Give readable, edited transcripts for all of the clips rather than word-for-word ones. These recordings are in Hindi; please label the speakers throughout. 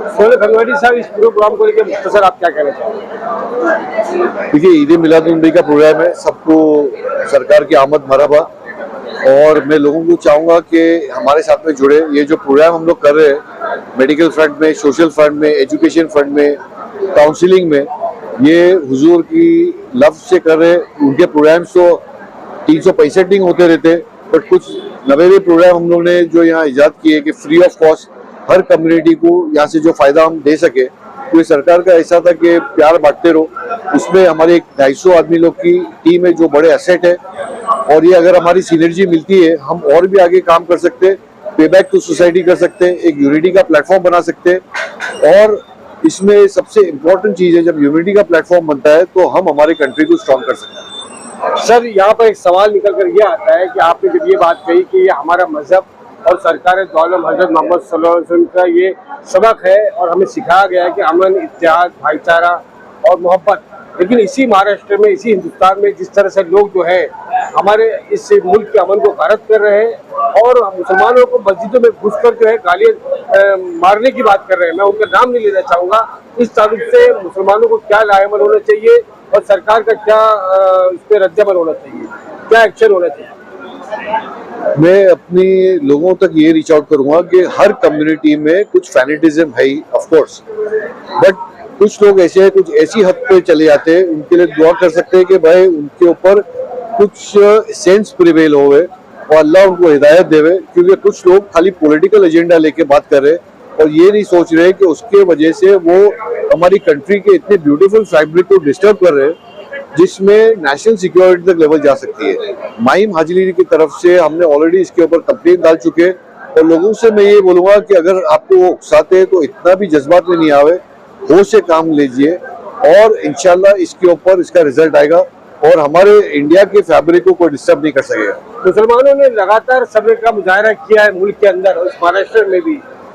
Speaker 1: सोहेल खंगवाड़ी साहब, इस पूरे प्रोग्राम को लेकर मुख्तसर आप क्या कहना चाहेंगे?
Speaker 2: देखिए, ईद मिलादुन्नबी का प्रोग्राम है, सबको सरकार की आमद मरहबा। और मैं लोगों को चाहूँगा कि हमारे साथ में जुड़े। ये जो प्रोग्राम हम लोग कर रहे हैं मेडिकल फ्रंट में, सोशल फ्रंट में, एजुकेशन फ्रंट में, काउंसलिंग में, ये हुजूर की लफ्ज़ से कर रहे हैं। उनके प्रोग्राम्स तो 365 दिन होते रहते, बट कुछ नवेरे प्रोग्राम हम लोग ने जो यहाँ ईजाद किए कि free of cost her community को यहाँ से जो फ़ायदा हम दे सके। तो ये सरकार का ऐसा था कि प्यार बांटते रहो। उसमें हमारे 250 आदमी लोग की टीम है जो बड़े एसेट है, और ये अगर हमारी सिनर्जी मिलती है हम और भी आगे काम कर सकते हैं, पे बैक टू सोसाइटी कर सकते हैं, एक यूनिटी का प्लेटफॉर्म बना सकते हैं। और इसमें सबसे इम्पोर्टेंट चीज़ है, जब यूनिटी का प्लेटफॉर्म बनता है तो हम हमारे कंट्री को स्ट्रॉन्ग कर सकते हैं।
Speaker 1: सर, यहाँ पर एक सवाल निकल कर ये आता है कि आपने जब ये बात कही कि ये हमारा मजहब और सरकार दो आलम हजरत मोहम्मद सल्लल्लाहु अलैहि वसल्लम का ये सबक है और हमें सिखाया गया है कि अमन, इत्तेहाद, भाईचारा और मोहब्बत, लेकिन इसी महाराष्ट्र में, इसी हिंदुस्तान में जिस तरह से लोग जो है हमारे इस मुल्क के अमन को गारत कर रहे हैं और मुसलमानों को मस्जिदों में घुसकर जो है गालियाँ मारने की बात कर रहे हैं, मैं उनका नाम नहीं लेना चाहूँगा। इस ताल्लुक से मुसलमानों को क्या लाएमल होना चाहिए और सरकार का क्या इस पर रद्दअमल होना चाहिए, क्या एक्शन होना चाहिए?
Speaker 2: मैं अपनी लोगों तक ये रीच आउट करूंगा कि हर कम्युनिटी में कुछ फैनेटिज्म है ही, ऑफ कोर्स, बट कुछ लोग ऐसे हैं, कुछ ऐसी हद पे चले जाते हैं। उनके लिए दुआ कर सकते हैं कि भाई उनके ऊपर कुछ सेंस प्रिवेल होवे और अल्लाह उनको हिदायत देवे, क्योंकि कुछ लोग खाली पॉलिटिकल एजेंडा लेके बात कर रहे हैं और ये नहीं सोच रहे कि उसके वजह से वो हमारी कंट्री के इतने ब्यूटीफुल फैब्रिक को डिस्टर्ब कर रहे हैं जिसमें नेशनल सिक्योरिटी तक लेवल जा सकती है। माहिम हाजिरी की तरफ से हमने ऑलरेडी इसके ऊपर कंप्लेंट डाल चुके हैं और लोगों से मैं ये बोलूंगा कि अगर आपको वो उकसाते हैं तो इतना भी जज्बात में नहीं आवे, होश से काम लीजिए और इंशाल्लाह इसके ऊपर इसका रिजल्ट आएगा और हमारे इंडिया के फैब्रिक को कोई डिस्टर्ब नहीं कर सकेगा।
Speaker 1: मुसलमानों ने लगातार सब्र का मुजाहरा किया है मुल्क के अंदर और इस महाराष्ट्र में भी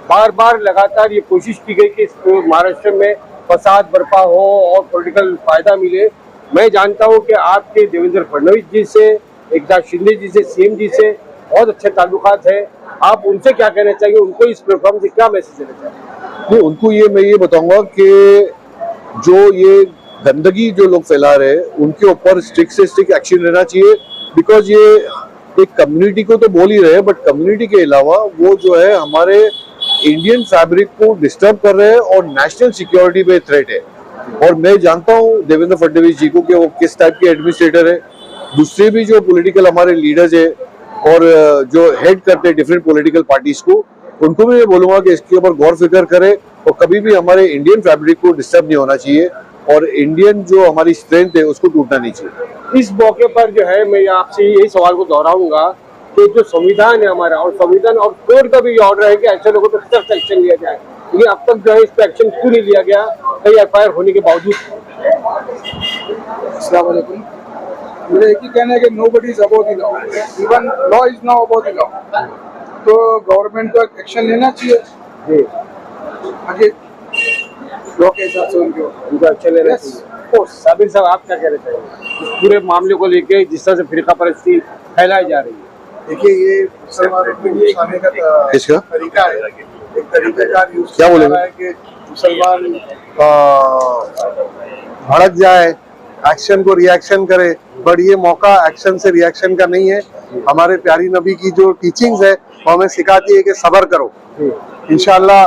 Speaker 1: बार बार लगातार ये कोशिश की गई कि इस महाराष्ट्र में फसाद बर्पा हो और पॉलिटिकल फायदा मिले। मैं जानता हूं कि आपके देवेंद्र फडणवीस जी से, एकनाथ शिंदे जी से, सीएम जी से बहुत अच्छे ताल्लुकात हैं। आप उनसे क्या कहना चाहिए, उनको इस प्लेटफॉर्म से क्या मैसेज देना चाहिए?
Speaker 2: उनको मैं ये बताऊंगा कि जो ये गंदगी जो लोग फैला रहे हैं उनके ऊपर स्ट्रिक्ट से स्ट्रिक्ट एक्शन लेना चाहिए। बिकॉज ये एक कम्युनिटी को तो बोल ही रहे हैं, बट कम्युनिटी के अलावा वो जो है हमारे इंडियन फैब्रिक को डिस्टर्ब कर रहे हैं और नेशनल सिक्योरिटी पे थ्रेट है। और मैं जानता हूँ देवेंद्र फडणवीस जी को कि वो किस टाइप के एडमिनिस्ट्रेटर है। दूसरे भी जो पॉलिटिकल हमारे लीडर्स है और जो हेड करते हैं डिफरेंट पॉलिटिकल पार्टीज को, उनको भी मैं बोलूंगा कि इसके ऊपर गौर फिक्र करें और कभी भी हमारे इंडियन फैब्रिक को डिस्टर्ब नहीं होना चाहिए और इंडियन जो हमारी स्ट्रेंथ है उसको टूटना नहीं चाहिए।
Speaker 1: इस मौके पर जो है मैं आपसे यही सवाल को दोहराऊंगा कि जो संविधान है हमारा और संविधान और कोर्ट का भी ऑर्डर है कि ऐसे लोगों पर सख्त एक्शन लिया जाए, लेकिन अब तक जो है इस पर एक्शन क्यों नहीं लिया गया, कई एफआईआर होने के बावजूद?
Speaker 3: अस्सलाम वालेकुम। मेरा एक ही कहना है कि nobody is above the law, even law is now above the law. तो गवर्नमेंट को एक्शन लेना चाहिए आगे लॉ के हिसाब से उनको
Speaker 1: एक्शन लेना चाहिए। साबिर साहब, आप क्या कहना चाहिए इस पूरे मामले को लेके जिस तरह से फिरका परस्ती फैलाई जा रही है?
Speaker 3: देखिए, ये मुसलमानों के लिए खाने का तरीका है, एक तरीकाकार यूज
Speaker 2: क्या बोलेंगे
Speaker 3: है कि मुसलमान भड़क जाए, एक्शन को रिएक्शन करे, बट ये मौका एक्शन से रिएक्शन का नहीं है। हमारे प्यारी नबी की जो टीचिंग्स है वो हमें सिखाती है कि सब्र करो, इंशाल्लाह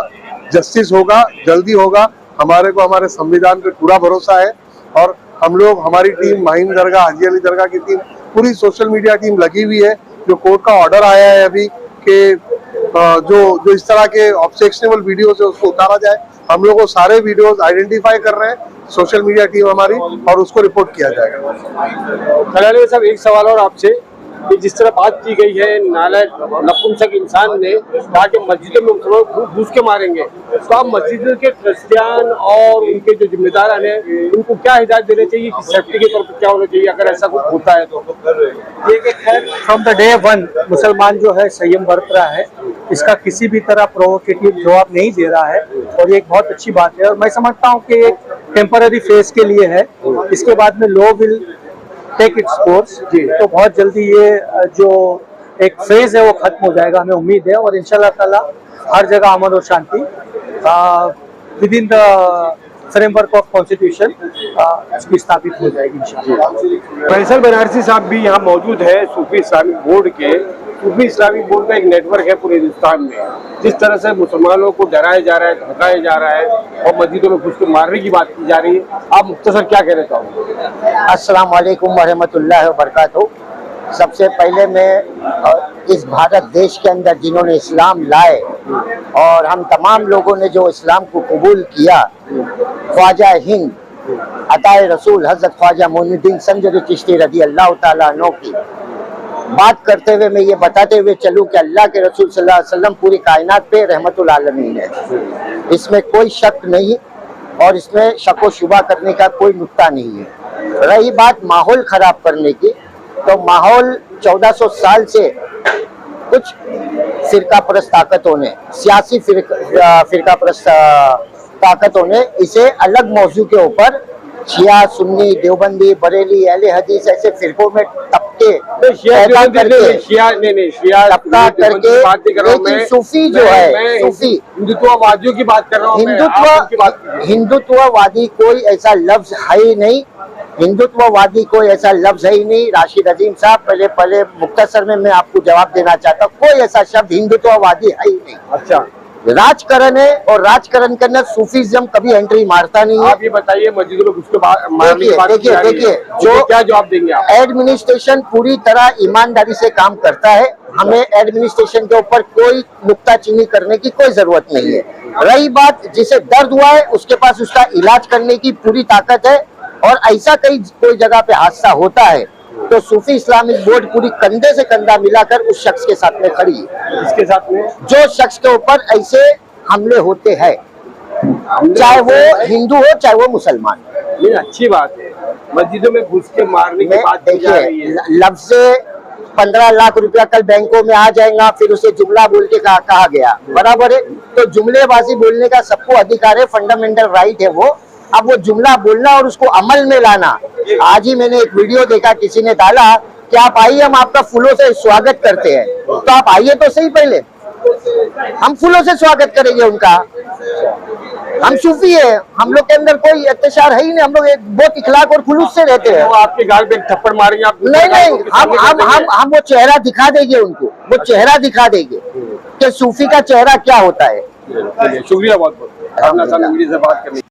Speaker 3: जस्टिस होगा, जल्दी होगा। हमारे को हमारे संविधान पे पूरा भरोसा है और हम लोग, हमारी टीम, माहिम दरगाह, हाजी अली दरगाह की टीम, पूरी सोशल मीडिया टीम लगी हुई है। जो कोर्ट का ऑर्डर आया है अभी कि जो इस तरह के ऑब्जेक्शनेबल वीडियोस है उसको उतारा जाए, हम लोग वो सारे वीडियोस आइडेंटिफाई कर रहे हैं, सोशल मीडिया टीम हमारी, और उसको रिपोर्ट किया जाएगा।
Speaker 1: खलाली साहब, एक सवाल और आपसे कि जिस तरह बात की गई है, नालायक नपुंसक इंसान ने कहा कि मस्जिदों में मुसलमान घुस के मारेंगे, तो आप मस्जिद के ट्रस्टियान और उनके जो जिम्मेदार हैं उनको क्या हिदायत देनी चाहिए कि सेफ्टी के तौर पर क्या होना चाहिए अगर ऐसा कुछ होता है तो?
Speaker 4: ये खैर फ्रॉम द डे वन मुसलमान जो है संयम बरत रहा है, इसका किसी भी तरह प्रोवोकेटिव जवाब नहीं दे रहा है और ये एक बहुत अच्छी बात है। और मैं समझता हूँ कि एक टेम्पररी फेज के लिए है, इसके बाद में law will take its course, तो बहुत जल्दी ये जो एक फेज है वो खत्म हो जाएगा, हमें उम्मीद है। और इंशाल्लाह ताला हर जगह अमन और शांति within the framework of constitution इसकी स्थापित हो जाएगी इंशाल्लाह।
Speaker 1: फैसल बनारसी साहब भी यहाँ मौजूद है सूफी इस्लामिक बोर्ड के। सूफी इस्लामिक बोर्ड का एक नेटवर्क है पूरे हिंदुस्तान में। जिस तरह से मुसलमानों को डराया जा रहा है, धमकाया जा रहा है और मस्जिदों में घुस के मारने की बात की जा रही है, आप मुख्तसर क्या कहना चाहोगे?
Speaker 5: अस्सलाम वालेकुम वरहमतुल्लाहि वबरकातुहू। सबसे पहले मैं इस भारत देश के अंदर जिन्होंने इस्लाम लाए और हम तमाम लोगों ने जो इस्लाम को कबूल किया, ख्वाजा हिंद अताए रसूल हजरत ख्वाजा मोइनुद्दीन संजरी चिश्ती रज़ी अल्लाह ताला अन्हु की बात करते हुए मैं ये बताते हुए चलूं कि अल्लाह के रसूल सल्लल्लाहु अलैहि वसल्लम पूरी कायनात पे रहमतुल आलमीन है, इसमें कोई शक नहीं और इसमें शक व शुबा करने का कोई नुक्ता नहीं है। रही बात माहौल खराब करने की, तो माहौल 1400 साल से कुछ फिरका परस्त ताकतों ने, सियासी फिरका परस्त ताकतों ने इसे अलग मौजू के ऊपर शिया, सुन्नी, देवबंदी, बरेली, अहले हदीस ऐसे फिरकों में तबके पैदा करके लेकिन सूफी जो है, सूफी
Speaker 1: हिंदुत्ववादियों की बात कर रहा हूँ।
Speaker 5: हिंदुत्ववादी कोई ऐसा लफ्ज है ही नहीं, हिंदुत्ववादी कोई ऐसा लफ्ज है ही नहीं। राशिद अजीम साहब, पहले मुख्तसर में मैं आपको जवाब देना चाहता हूँ, कोई ऐसा शब्द हिंदुत्ववादी है ही नहीं।
Speaker 1: अच्छा,
Speaker 5: राजकरण है और राजकरण के अंदर सूफीज्म कभी एंट्री मारता नहीं है।
Speaker 1: आप ये बताइए मस्जिदों में घुस के मारने की बात की जा रही है,
Speaker 5: जो
Speaker 1: क्या जवाब देंगे आप?
Speaker 5: एडमिनिस्ट्रेशन पूरी तरह ईमानदारी से काम करता है, हमें एडमिनिस्ट्रेशन के ऊपर कोई नुक्ताचीनी करने की कोई जरूरत नहीं है। रही बात जिसे दर्द हुआ है उसके पास उसका इलाज करने की पूरी ताकत है और ऐसा कोई जगह पे हादसा होता है तो सूफी इस्लामिक बोर्ड पूरी कंधे से कंधा मिलाकर उस शख्स के साथ में खड़ी है।
Speaker 1: इसके साथ में
Speaker 5: जो शख्स के ऊपर ऐसे हमले होते हैं, चाहे वो हिंदू हो चाहे वो मुसलमान हो।
Speaker 1: ये अच्छी बात है, मस्जिदों में घुस के मारने की बात की जा रही है।
Speaker 5: लफ्ज से 15 लाख रुपया कल बैंकों में आ जाएगा, फिर उसे जुमला बोल के कहा गया, बराबर है। तो जुमलेबाजी बोलने का सबको अधिकार है, फंडामेंटल राइट है वो। अब वो जुमला बोलना और उसको अमल में लाना। आज ही मैंने एक वीडियो देखा, किसी ने डाला कि आप आइए, हम आपका फूलों से स्वागत करते हैं। तो आप आइए तो सही, पहले हम फूलों से स्वागत करेंगे उनका। हम सूफी है, हम लोग के अंदर कोई अत्याचार है ही नहीं, हम लोग बहुत इखलाक और खुलूस से रहते हैं।
Speaker 1: वो आपके गाल पे थप्पड़ मारेंगे आप?
Speaker 5: नहीं, हम वो चेहरा दिखा देंगे उनको, वो चेहरा दिखा देंगे कि सूफी का चेहरा क्या होता है।
Speaker 1: शुक्रिया बहुत बहुत मीडिया से बात करने